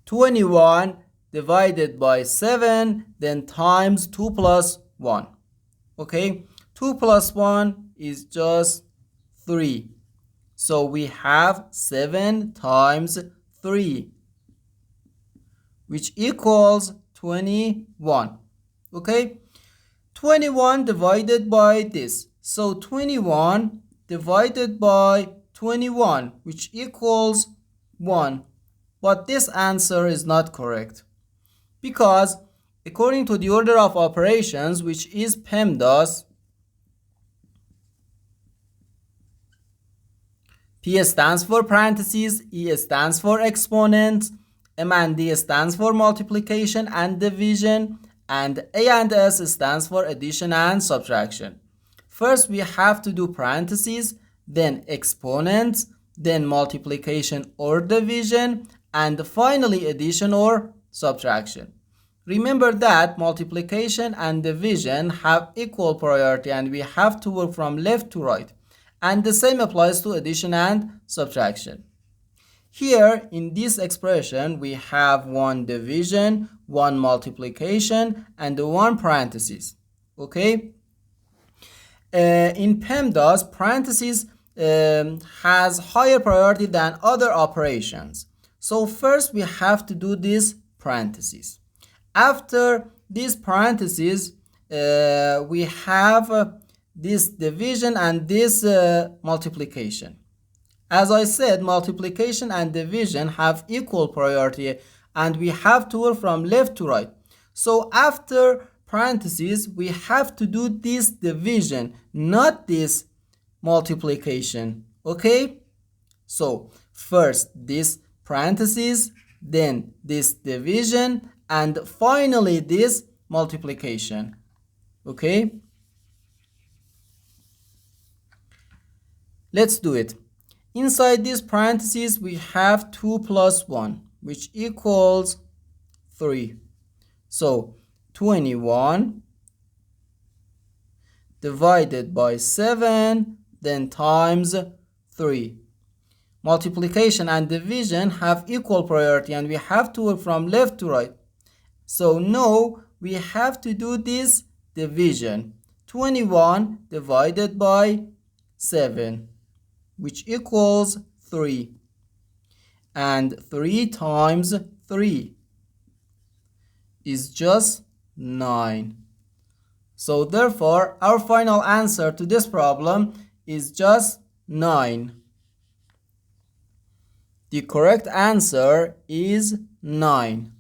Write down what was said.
21 divided by 7, then times 2 plus 1. Okay, 2 plus 1 is just 3. So we have 7 times 3, which equals 21. Okay, 21 divided by this. So 21 divided by 21, which equals 1. But this answer is not correct, because according to the order of operations, which is PEMDAS, P stands for parentheses, E stands for exponents, M and D stands for multiplication and division, and A and S stands for addition and subtraction. First, we have to do parentheses, then exponents, then multiplication or division, and finally addition or subtraction. Remember that multiplication and division have equal priority and we have to work from left to right. And the same applies to addition and subtraction. Here in this expression we have one division, one multiplication, and one parenthesis. Okay? In PEMDAS, parentheses has higher priority than other operations. So first we have to do this parentheses. After this parentheses, we have this division and this multiplication. As I said, multiplication and division have equal priority and we have to work from left to right. So after parentheses, we have to do this division, not this multiplication. Okay? So first this parentheses, then this division, and finally this multiplication. Okay? Let's do it. Inside these parentheses we have 2 plus 1, which equals 3. So 21 divided by 7, then times 3. Multiplication and division have equal priority and we have to work from left to right. So now we have to do this division. 21 divided by 7, which equals 3. And 3 times 3 is just 9. So therefore, our final answer to this problem is just 9. The correct answer is 9.